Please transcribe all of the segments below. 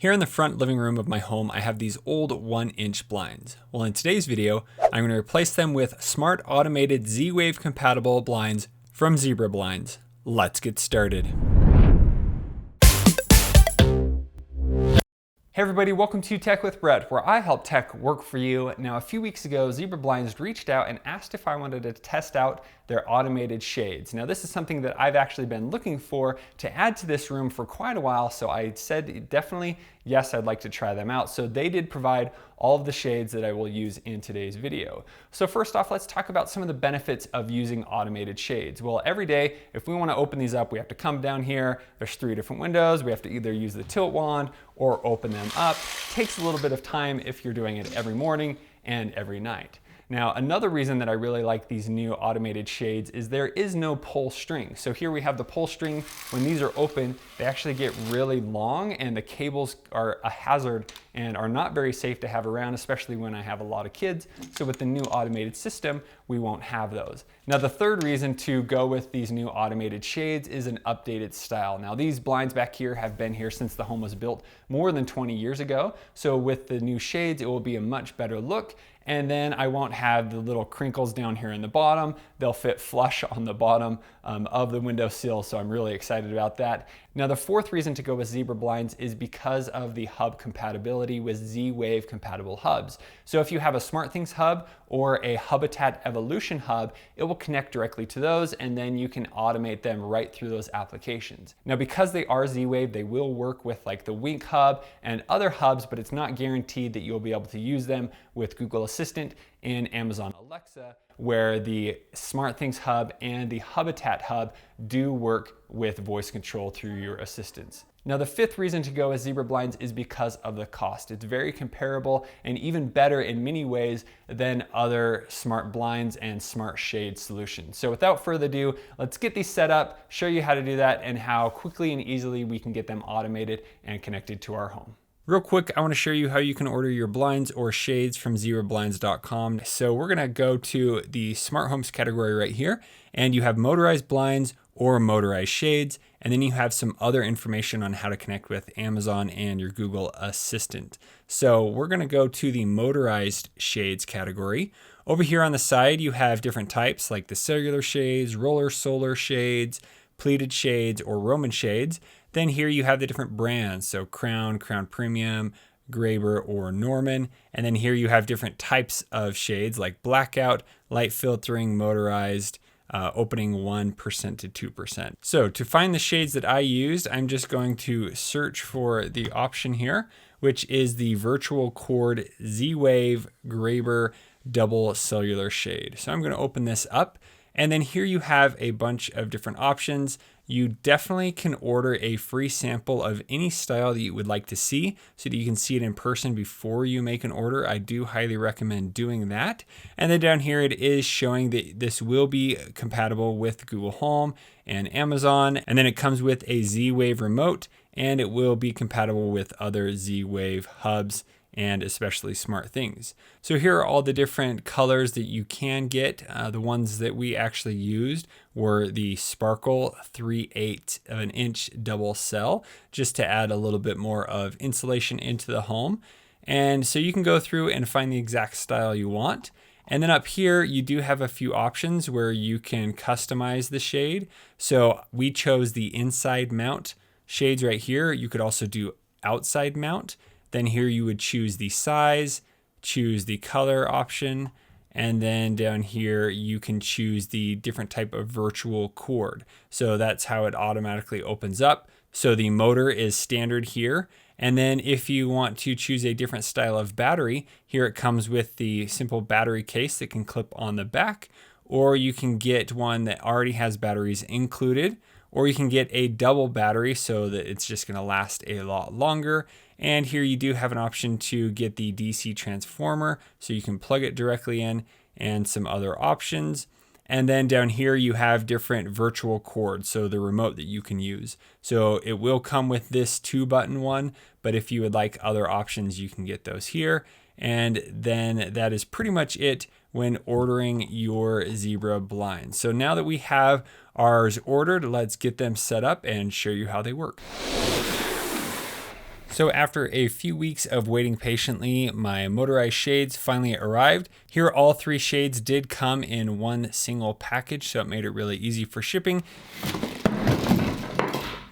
Here in the front living room of my home, I have these old 1-inch blinds. Well, in today's video, I'm going to replace them with smart automated Z-Wave compatible blinds from Zebra Blinds. Let's get started. Hey everybody, welcome to Tech with Brett, where I help tech work for you. Now, a few weeks ago, Zebra Blinds reached out and asked if I wanted to test out their automated shades. Now, this is something that I've actually been looking for to add to this room for quite a while, so I said definitely yes, I'd like to try them out. So they did provide all of the shades that I will use in today's video. So first off, let's talk about some of the benefits of using automated shades. Well, every day, if we want to open these up, we have to come down here. There's 3 different windows. We have to either use the tilt wand or open them up. It takes a little bit of time if you're doing it every morning and every night. Now, another reason that I really like these new automated shades is there is no pull string. So here we have the pull string. When these are open, they actually get really long and the cables are a hazard and are not very safe to have around, especially when I have a lot of kids. So with the new automated system, we won't have those. Now, the third reason to go with these new automated shades is an updated style. Now, these blinds back here have been here since the home was built more than 20 years ago. So with the new shades, it will be a much better look. And then I won't have the little crinkles down here in the bottom. They'll fit flush on the bottom of the windowsill, so I'm really excited about that. Now, the fourth reason to go with Zebra Blinds is because of the hub compatibility with Z-Wave compatible hubs. So if you have a SmartThings hub or a Habitat Evolution hub, it will connect directly to those, and then you can automate them right through those applications. Now, because they are Z-Wave, they will work with like the Wink hub and other hubs, but it's not guaranteed that you'll be able to use them with Google Assistant and Amazon Alexa, where the SmartThings hub and the Habitat hub do work with voice control through your assistants. Now, the fifth reason to go with Zebra Blinds is because of the cost. It's very comparable and even better in many ways than other smart blinds and smart shade solutions. So without further ado, let's get these set up, show you how to do that and how quickly and easily we can get them automated and connected to our home. Real quick, I want to show you how you can order your blinds or shades from zebrablinds.com. So we're going to go to the smart homes category right here, and you have motorized blinds or motorized shades, and then you have some other information on how to connect with Amazon and your Google Assistant. So we're going to go to the motorized shades category. Over here on the side, you have different types like the cellular shades, roller solar shades, pleated shades, or Roman shades. Then here you have the different brands, so Crown, Crown Premium, Graber, or Norman. And then here you have different types of shades like blackout, light filtering, motorized, opening 1% to 2%. So to find the shades that I used, I'm just going to search for the option here, which is the virtual cord Z-Wave Graber double cellular shade. So I'm going to open this up. And then here you have a bunch of different options. You definitely can order a free sample of any style that you would like to see so that you can see it in person before you make an order. I do highly recommend doing that. And then down here it is showing that this will be compatible with Google Home and Amazon. And then it comes with a Z-Wave remote, and it will be compatible with other Z-Wave hubs and especially SmartThings. So here are all the different colors that you can get. The ones that we actually used were the Sparkle 3/8 of an inch double cell, just to add a little bit more of insulation into the home. And so you can go through and find the exact style you want. And then up here, you do have a few options where you can customize the shade. So we chose the inside mount shades right here. You could also do outside mount. Then here you would choose the size, choose the color option, and then down here you can choose the different type of virtual cord. So that's how it automatically opens up. So the motor is standard here. And then if you want to choose a different style of battery, here it comes with the simple battery case that can clip on the back, or you can get one that already has batteries included, or you can get a double battery so that it's just going to last a lot longer. And here you do have an option to get the DC transformer, so you can plug it directly in, and some other options. And then down here you have different virtual cords, so the remote that you can use. So it will come with this 2-button one, but if you would like other options, you can get those here. And then that is pretty much it when ordering your Zebra blinds. So now that we have ours ordered, let's get them set up and show you how they work. So after a few weeks of waiting patiently, my motorized shades finally arrived. Here, all 3 shades did come in one single package, so it made it really easy for shipping.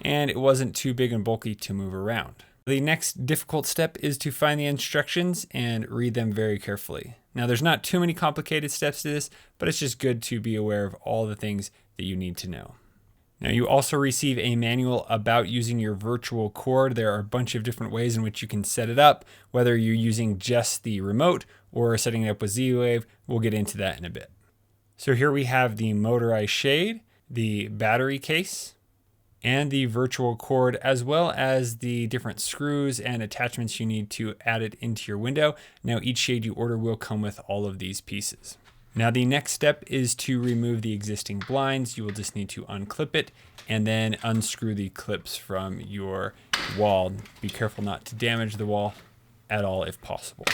And it wasn't too big and bulky to move around. The next difficult step is to find the instructions and read them very carefully. Now, there's not too many complicated steps to this, but it's just good to be aware of all the things that you need to know. Now, you also receive a manual about using your virtual cord. There are a bunch of different ways in which you can set it up, whether you're using just the remote or setting it up with Z-Wave. We'll get into that in a bit. So here we have the motorized shade, the battery case, and the virtual cord, as well as the different screws and attachments you need to add it into your window. Now, each shade you order will come with all of these pieces. Now, the next step is to remove the existing blinds. You will just need to unclip it and then unscrew the clips from your wall. Be careful not to damage the wall at all if possible.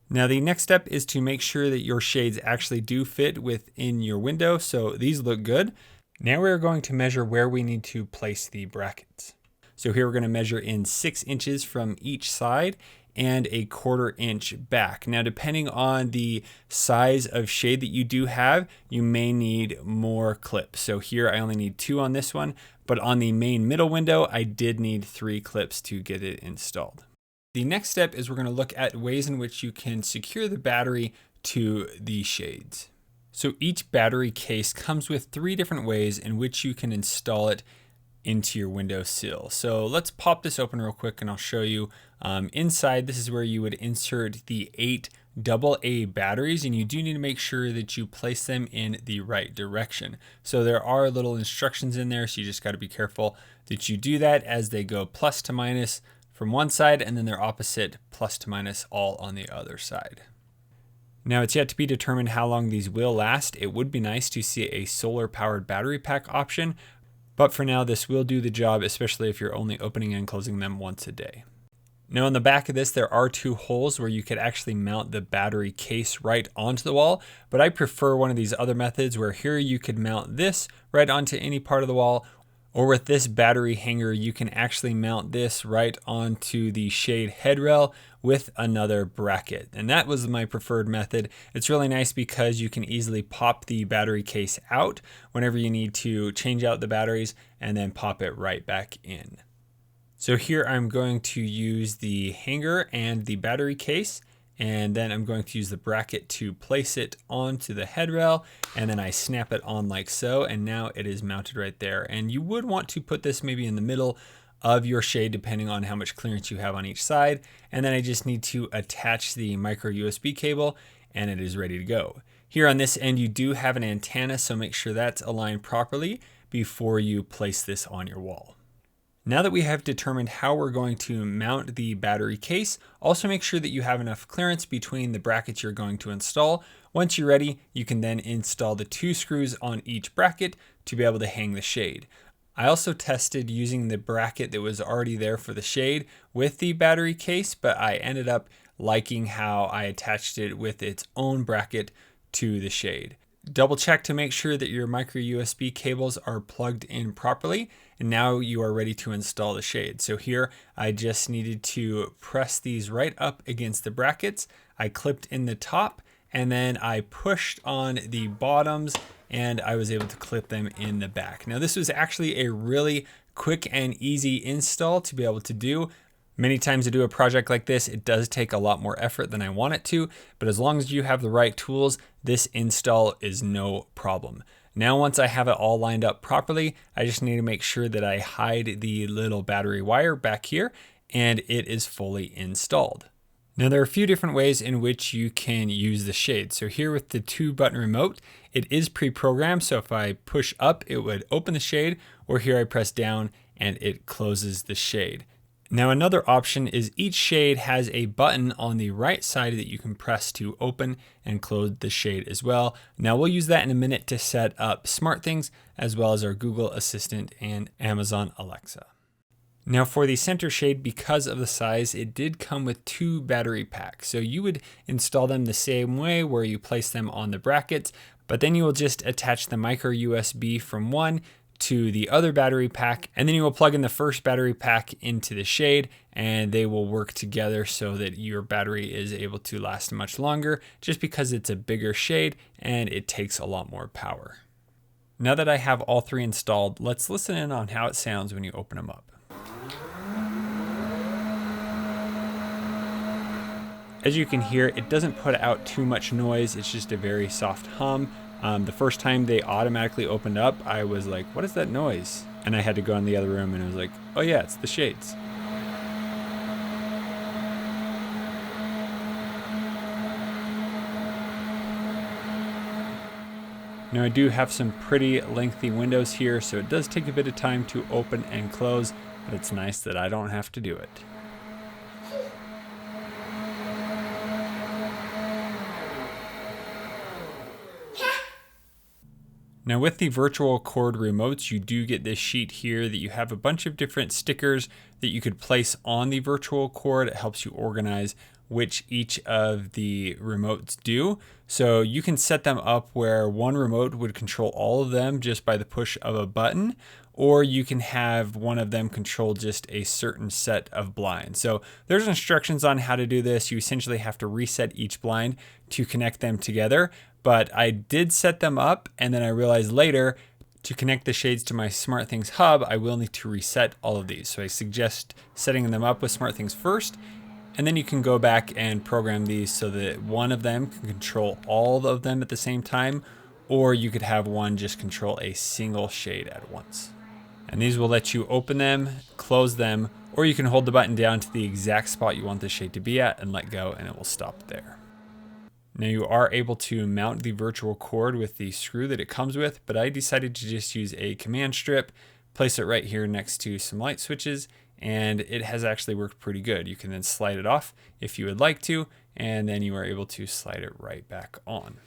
Now, the next step is to make sure that your shades actually do fit within your window. So these look good. Now we're going to measure where we need to place the brackets. So here we're going to measure in 6 inches from each side and a 1/4 inch back. Now, depending on the size of shade that you do have, you may need more clips. So here I only need 2 on this one, but on the main middle window, I did need 3 clips to get it installed. The next step is we're going to look at ways in which you can secure the battery to the shades. So each battery case comes with 3 different ways in which you can install it into your windowsill. So let's pop this open real quick and I'll show you. Inside, this is where you would insert the 8 AA batteries, and you do need to make sure that you place them in the right direction. So there are little instructions in there, so you just got to be careful that you do that as they go plus to minus from one side, and then they're opposite plus to minus all on the other side. Now, it's yet to be determined how long these will last. It would be nice to see a solar powered battery pack option, but for now, this will do the job, especially if you're only opening and closing them once a day. Now, on the back of this, there are 2 holes where you could actually mount the battery case right onto the wall, but I prefer one of these other methods where here you could mount this right onto any part of the wall, or with this battery hanger, you can actually mount this right onto the shade headrail with another bracket. And that was my preferred method. It's really nice because you can easily pop the battery case out whenever you need to change out the batteries and then pop it right back in. So here I'm going to use the hanger and the battery case, and then I'm going to use the bracket to place it onto the headrail, and then I snap it on like so, and now it is mounted right there. And you would want to put this maybe in the middle of your shade depending on how much clearance you have on each side. And then I just need to attach the micro USB cable and it is ready to go. Here on this end, you do have an antenna, so make sure that's aligned properly before you place this on your wall. Now that we have determined how we're going to mount the battery case, also make sure that you have enough clearance between the brackets you're going to install. Once you're ready, you can then install the 2 screws on each bracket to be able to hang the shade. I also tested using the bracket that was already there for the shade with the battery case, but I ended up liking how I attached it with its own bracket to the shade. Double check to make sure that your micro USB cables are plugged in properly, and now you are ready to install the shade. So here I just needed to press these right up against the brackets. I clipped in the top and then I pushed on the bottoms and I was able to clip them in the back. Now this was actually a really quick and easy install to be able to do. Many times to do a project like this, it does take a lot more effort than I want it to, but as long as you have the right tools, this install is no problem. Now, once I have it all lined up properly, I just need to make sure that I hide the little battery wire back here, and it is fully installed. Now, there are a few different ways in which you can use the shade. So here with the 2-button remote, it is pre-programmed. So if I push up, it would open the shade, or here I press down and it closes the shade. Now, another option is each shade has a button on the right side that you can press to open and close the shade as well. Now, we'll use that in a minute to set up SmartThings as well as our Google Assistant and Amazon Alexa. Now, for the center shade, because of the size, it did come with 2 battery packs. So you would install them the same way where you place them on the brackets, but then you will just attach the micro USB from one to the other battery pack, and then you will plug in the first battery pack into the shade, and they will work together so that your battery is able to last much longer, just because it's a bigger shade and it takes a lot more power. Now that I have all three installed, let's listen in on how it sounds when you open them up. As you can hear, it doesn't put out too much noise. It's just a very soft hum. The first time they automatically opened up, I was like, what is that noise? And I had to go in the other room and I was like, oh yeah, it's the shades. Now I do have some pretty lengthy windows here, so it does take a bit of time to open and close, but it's nice that I don't have to do it. Now with the virtual cord remotes, you do get this sheet here that you have a bunch of different stickers that you could place on the virtual cord. It helps you organize which each of the remotes do. So you can set them up where one remote would control all of them just by the push of a button, or you can have one of them control just a certain set of blinds. So there's instructions on how to do this. You essentially have to reset each blind to connect them together. But I did set them up, and then I realized later to connect the shades to my SmartThings hub, I will need to reset all of these. So I suggest setting them up with SmartThings first, and then you can go back and program these so that one of them can control all of them at the same time, or you could have one just control a single shade at once. And these will let you open them, close them, or you can hold the button down to the exact spot you want the shade to be at and let go, and it will stop there. Now you are able to mount the virtual cord with the screw that it comes with, but I decided to just use a command strip, place it right here next to some light switches, and it has actually worked pretty good. You can then slide it off if you would like to, and then you are able to slide it right back on.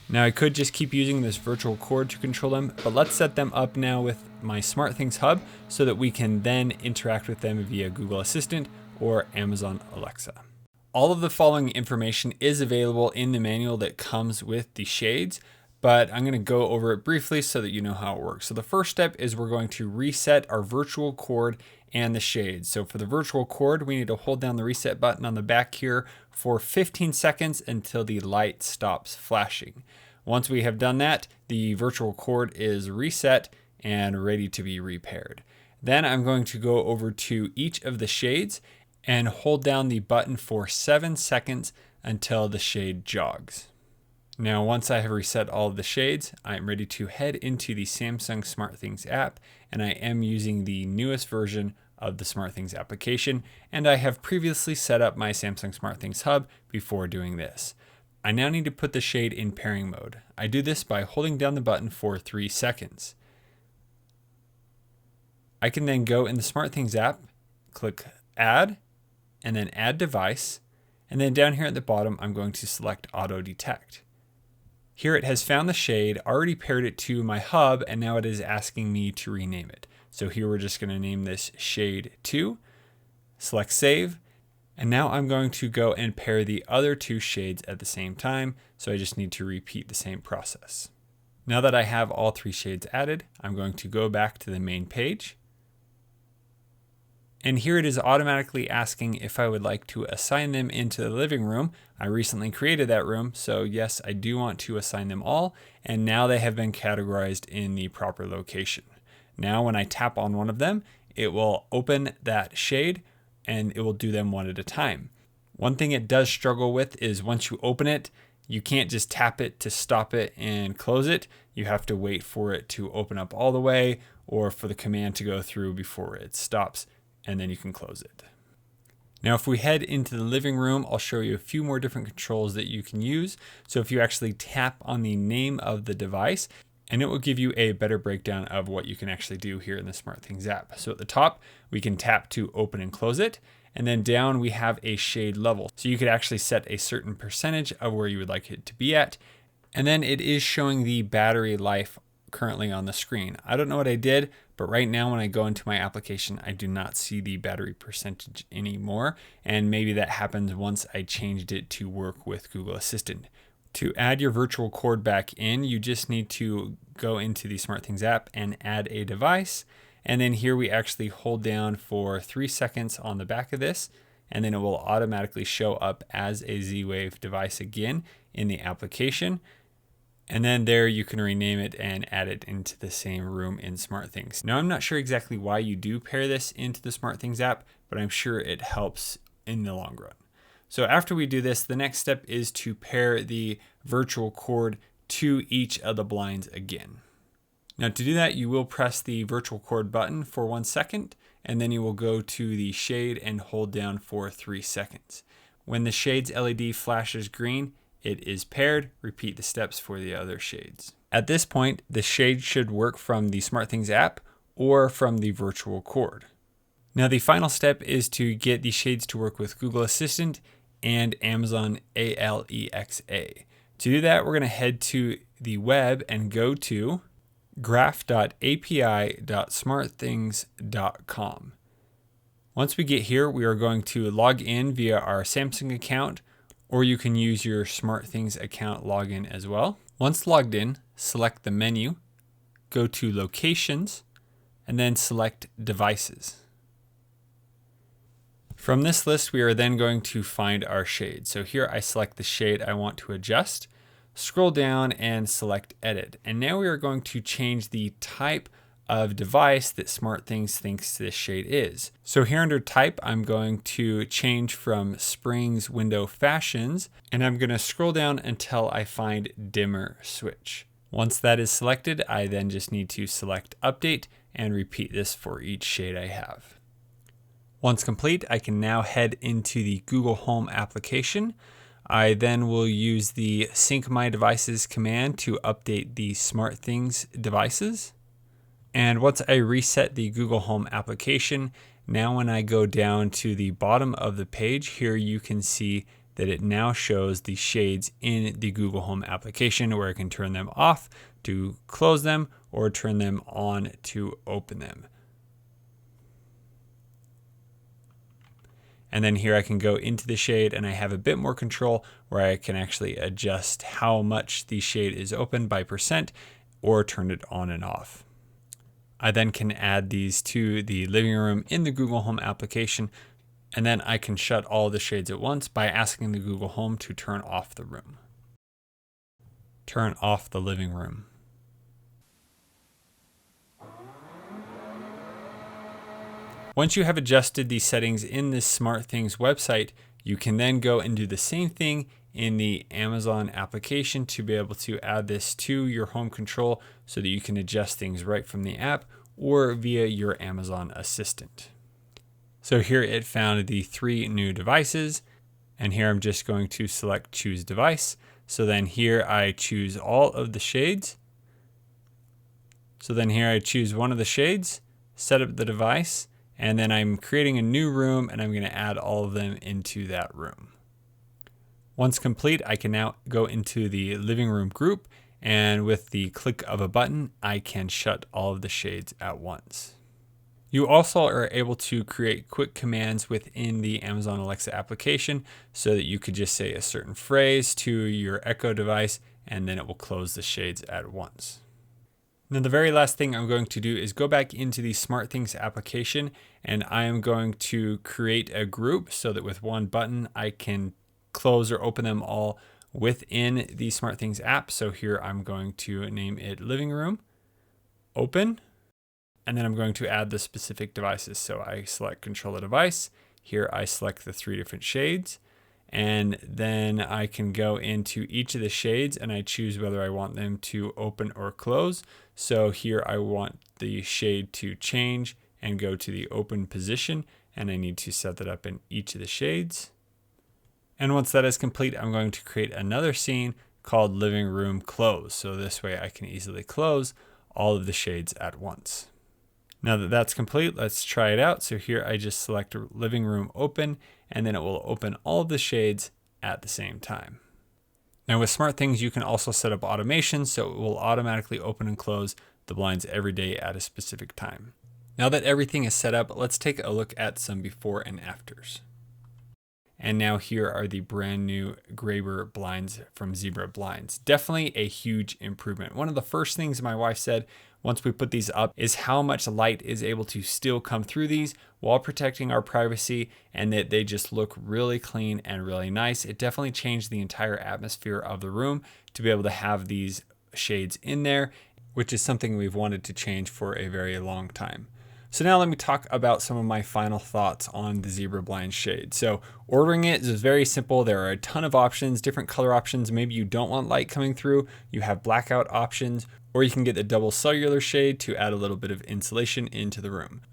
Now I could just keep using this virtual cord to control them, but let's set them up now with my SmartThings hub so that we can then interact with them via Google Assistant or Amazon Alexa. All of the following information is available in the manual that comes with the shades, but I'm going to go over it briefly so that you know how it works. So the first step is we're going to reset our virtual cord and the shades. So for the virtual cord, we need to hold down the reset button on the back here for 15 seconds until the light stops flashing. Once we have done that, the virtual cord is reset and ready to be repaired. Then I'm going to go over to each of the shades and hold down the button for 7 seconds until the shade jogs. Now, once I have reset all of the shades, I'm ready to head into the Samsung SmartThings app, and I am using the newest version of the SmartThings application, and I have previously set up my Samsung SmartThings hub before doing this. I now need to put the shade in pairing mode. I do this by holding down the button for 3 seconds. I can then go in the SmartThings app, click Add, and then Add Device, and then down here at the bottom, I'm going to select Auto Detect. Here it has found the shade, already paired it to my hub, and now it is asking me to rename it. So here we're just going to name this Shade 2, select Save, and now I'm going to go and pair the other 2 shades at the same time, so I just need to repeat the same process. Now that I have all 3 shades added, I'm going to go back to the main page. And here it is automatically asking if I would like to assign them into the living room. I recently created that room, so yes, I do want to assign them all, and now they have been categorized in the proper location. Now when I tap on one of them, it will open that shade and it will do them one at a time. One thing it does struggle with is once you open it, you can't just tap it to stop it and close it. You have to wait for it to open up all the way or for the command to go through before it stops, and then you can close it. Now, if we head into the living room, I'll show you a few more different controls that you can use. So if you actually tap on the name of the device, and it will give you a better breakdown of what you can actually do here in the SmartThings app. So at the top, we can tap to open and close it. And then down we have a shade level. So you could actually set a certain percentage of where you would like it to be at. And then it is showing the battery life currently on the screen. I don't know what I did, but right now when I go into my application, I do not see the battery percentage anymore. And maybe that happens once I changed it to work with Google Assistant. To add your virtual cord back in, you just need to go into the SmartThings app and add a device. And then here we actually hold down for 3 seconds on the back of this, and then it will automatically show up as a Z-Wave device again in the application. And then there you can rename it and add it into the same room in SmartThings. Now I'm not sure exactly why you do pair this into the SmartThings app, but I'm sure it helps in the long run. So after we do this, the next step is to pair the virtual cord to each of the blinds again. Now to do that, you will press the virtual cord button for 1 second, and then you will go to the shade and hold down for 3 seconds. When the shade's LED flashes green, it is paired. Repeat the steps for the other shades. At this point, the shade should work from the SmartThings app or from the virtual cord. Now the final step is to get the shades to work with Google Assistant and Amazon Alexa. To do that, we're going to head to the web and go to graph.api.smartthings.com. Once we get here, we are going to log in via our Samsung account, or you can use your SmartThings account login as well. Once logged in, select the menu, go to Locations, and then select Devices. From this list, we are then going to find our shade. So here I select the shade I want to adjust, scroll down and select Edit. And now we are going to change the type of device that SmartThings thinks this shade is. So here under Type, I'm going to change from Springs Window Fashions, and I'm going to scroll down until I find Dimmer Switch. Once that is selected, I then just need to select Update and repeat this for each shade I have. Once complete, I can now head into the Google Home application. I then will use the Sync My Devices command to update the SmartThings devices. And once I reset the Google Home application, now when I go down to the bottom of the page here, you can see that it now shows the shades in the Google Home application, where I can turn them off to close them or turn them on to open them. And then here I can go into the shade and I have a bit more control where I can actually adjust how much the shade is open by percent or turn it on and off. I then can add these to the living room in the Google Home application, and then I can shut all the shades at once by asking the Google Home to turn off the room. Turn off the living room. Once you have adjusted the settings in this SmartThings website, you can then go and do the same thing in the Amazon application to be able to add this to your home control so that you can adjust things right from the app or via your Amazon Assistant. So here it found the 3 new devices, and here I'm just going to select Choose Device. So then here I choose all of the shades. So then here I choose one of the shades, set up the device, and then I'm creating a new room and I'm going to add all of them into that room. Once complete, I can now go into the living room group, and with the click of a button, I can shut all of the shades at once. You also are able to create quick commands within the Amazon Alexa application so that you could just say a certain phrase to your Echo device and then it will close the shades at once. Now the very last thing I'm going to do is go back into the SmartThings application, and I am going to create a group so that with one button I can close or open them all within the SmartThings app. So here I'm going to name it Living Room, Open, and then I'm going to add the specific devices. So I select Control the Device. Here I select the 3 different shades, and then I can go into each of the shades and I choose whether I want them to open or close. So here I want the shade to change and go to the open position, and I need to set that up in each of the shades. And once that is complete, I'm going to create another scene called Living Room Close. So this way I can easily close all of the shades at once. Now that that's complete, let's try it out. So here I just select Living Room Open, and then it will open all of the shades at the same time. Now with SmartThings, you can also set up automation, so it will automatically open and close the blinds every day at a specific time. Now that everything is set up, let's take a look at some before and afters. And now here are the brand new Graber blinds from Zebra Blinds. Definitely a huge improvement. One of the first things my wife said once we put these up is how much light is able to still come through these while protecting our privacy, and that they just look really clean and really nice. It definitely changed the entire atmosphere of the room to be able to have these shades in there, which is something we've wanted to change for a very long time. So now let me talk about some of my final thoughts on the Zebra Blind shade. So ordering it is very simple. There are a ton of options, different color options. Maybe you don't want light coming through. You have blackout options, or you can get the double cellular shade to add a little bit of insulation into the room.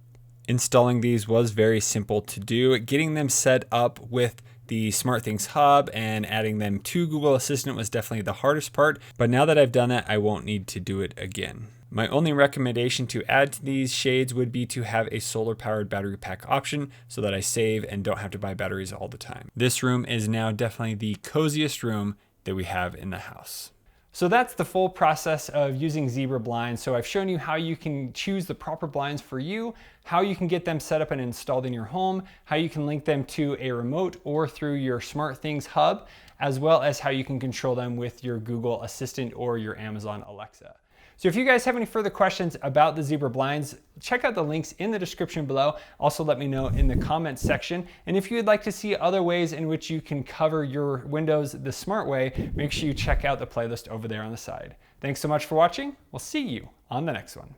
Installing these was very simple to do. Getting them set up with the SmartThings hub and adding them to Google Assistant was definitely the hardest part, but now that I've done that, I won't need to do it again. My only recommendation to add to these shades would be to have a solar powered battery pack option so that I save and don't have to buy batteries all the time. This room is now definitely the coziest room that we have in the house. So that's the full process of using Zebra blinds. So I've shown you how you can choose the proper blinds for you, how you can get them set up and installed in your home, how you can link them to a remote or through your SmartThings hub, as well as how you can control them with your Google Assistant or your Amazon Alexa. So if you guys have any further questions about the Zebra blinds, check out the links in the description below. Also let me know in the comments section. And if you would like to see other ways in which you can cover your windows the smart way, make sure you check out the playlist over there on the side. Thanks so much for watching. We'll see you on the next one.